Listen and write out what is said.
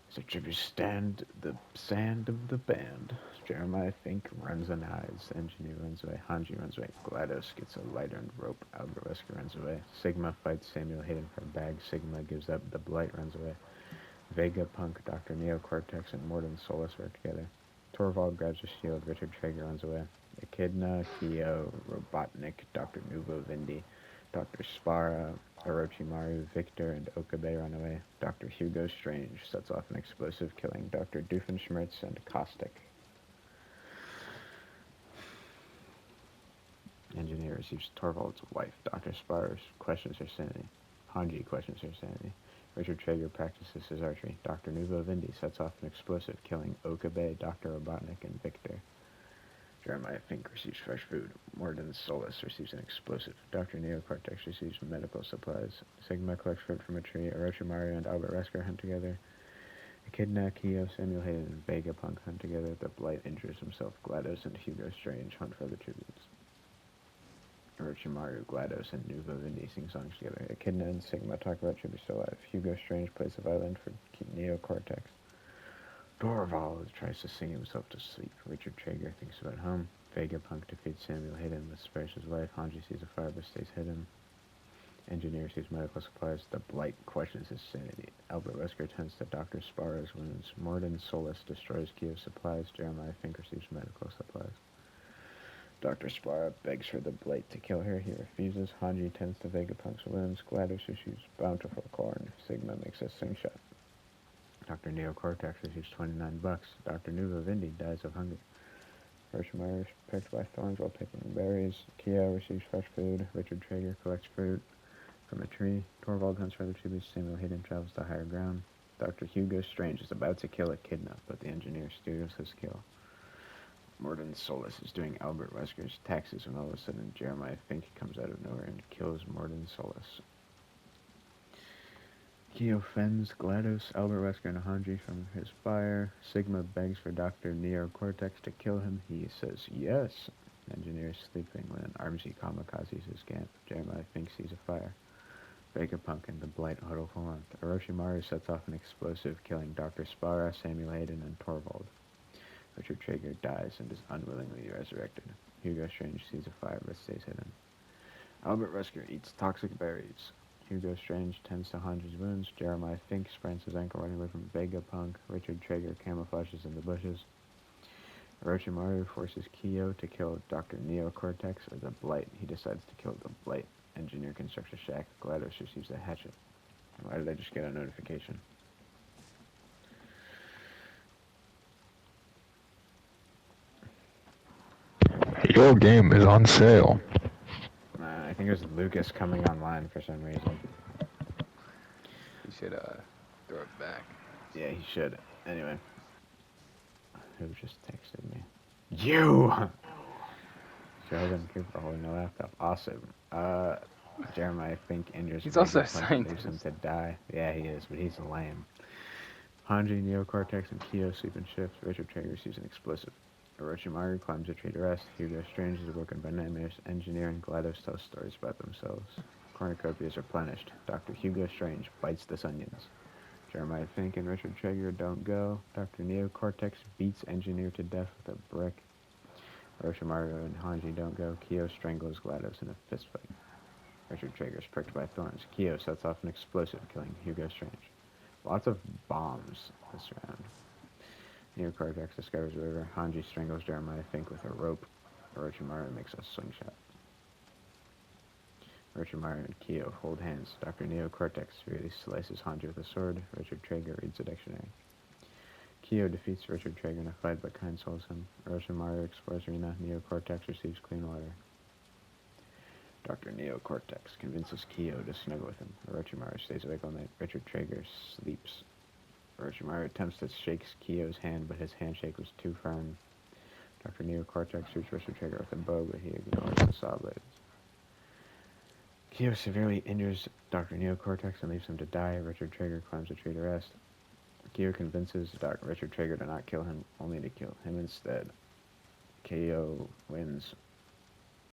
As the tribute stand the sand of the band. Jeremiah Fink runs and hides. Engineer runs away. Hanji runs away. GLaDOS gets a lighter and rope. Albert Wesker runs away. Sigma fights Samuel Hayden for a bag. Sigma gives up. The Blight runs away. Vega, Punk, Dr. Neocortex, and Mordin Solus work together. Torvald grabs a shield. Richard Traeger runs away. Echidna, Kyo, Robotnik, Dr. Nuvo Vindi, Dr. Spara, Orochimaru, Victor, and Okabe run away. Dr. Hugo Strange sets off an explosive, killing Dr. Doofenshmirtz and Caustic. Engineer receives Torvald's wife. Dr. Spara questions her sanity. Hanji questions her sanity. Richard Traeger practices his archery. Dr. Nuvo Vindi sets off an explosive, killing Okabe, Dr. Robotnik, and Victor. Jeremiah Fink receives fresh food. Mordin Solus receives an explosive. Dr. Neocortex receives medical supplies. Sigma collects fruit from a tree. Orochimaru and Albert Wesker hunt together. Echidna, Kyo, Samuel Hayden, and Vegapunk hunt together. The Blight injures himself. GLaDOS and Hugo Strange hunt for the tributes. Orochimaru, GLaDOS, and Nuvo Vindi sing songs together. Echidna and Sigma talk about tributes to life. Hugo Strange plays the violin for Neocortex. Torvald tries to sing himself to sleep. Richard Traeger thinks about home. Vegapunk defeats Samuel Hayden but spares his life. Hanji sees a fire but stays hidden. Engineer sees medical supplies. The Blight questions his sanity. Albert Wesker tends to Dr. Spara's wounds. Mordin Solus destroys Kyo's supplies. Jeremiah Fink receives medical supplies. Dr. Spara begs for the Blight to kill her. He refuses. Hanji tends to Vegapunk's wounds. GLaDOS issues bountiful corn. Sigma makes a slingshot. Dr. Neocortex receives $29. Dr. Nuvo Vindi dies of hunger. Orochimaru is picked by thorns while picking berries. Kyo receives fresh food. Richard Traeger collects fruit from a tree. Torvald hunts for the tributes. Samuel Hayden travels to higher ground. Dr. Hugo Strange is about to kill Echidna, but the engineer steers his kill. Mordin Solus is doing Albert Wesker's taxes when all of a sudden Jeremiah Fink comes out of nowhere and kills Mordin Solus. Kyo fends GLaDOS, Albert Wesker, and Hanji from his fire. Sigma begs for Dr. Neocortex to kill him. He says yes. Engineer is sleeping when an Armsy kamikazes his camp. Jeremiah Fink sees a fire. Vegapunk and the Blight huddle for warmth. Orochimaru sets off an explosive, killing Dr. Spara, Samuel Hayden, and Torvald. Richard Traeger dies and is unwillingly resurrected. Hugo Strange sees a fire but stays hidden. Albert Wesker eats toxic berries. Hugo Strange tends to Hanji's wounds. Jeremiah Fink sprains his ankle running away from Vegapunk. Richard Traeger camouflages in the bushes. Orochimaru forces Kyo to kill Dr. Neocortex or the Blight. He decides to kill the Blight. Engineer constructs a shack. GLaDOS receives a hatchet. Why did I just get a notification? Your game is on sale. I think it was Lucas coming online for some reason. He should throw it back. Yeah, he should. Anyway. Who just texted me? You! Sheldon Cooper holding the laptop. Awesome. Jeremiah Fink injures He's also a Vegapunk and leaves him scientist. to die. Yeah, he is, but he's lame. Hanji, Neocortex, and Kyo sleep in shifts. Richard Traeger receives an explosive. Orochimaru climbs a tree to rest. Hugo Strange is awoken by nightmares. Engineer and GLaDOS tell stories about themselves. Cornucopia is replenished. Dr. Hugo Strange bites the onions. Jeremiah Fink and Richard Traeger don't go. Dr. Neocortex beats Engineer to death with a brick. Orochimaru and Hanji don't go. Kyo strangles GLaDOS in a fistfight. Richard Traeger is pricked by thorns. Kyo sets off an explosive, killing Hugo Strange. Lots of bombs this round. Neocortex discovers a river. Hanji strangles Jeremiah Fink with a rope. Orochimaru makes a slingshot. Orochimaru and Kyo hold hands. Dr. Neocortex really slices Hanji with a sword. Richard Traeger reads a dictionary. Kyo defeats Richard Traeger in a fight but consoles him. Orochimaru explores arena. Neocortex receives clean water. Dr. Neocortex convinces Kyo to snuggle with him. Orochimaru stays awake all night. Richard Traeger sleeps. Orochimaru attempts to shake Kyo's hand, but his handshake was too firm. Dr. Neocortex shoots Richard Traeger with a bow, but he ignores the saw blades. Kyo severely injures Dr. Neocortex and leaves him to die. Richard Traeger climbs a tree to rest. Kyo convinces Richard Traeger to not kill him, only to kill him instead. Kyo wins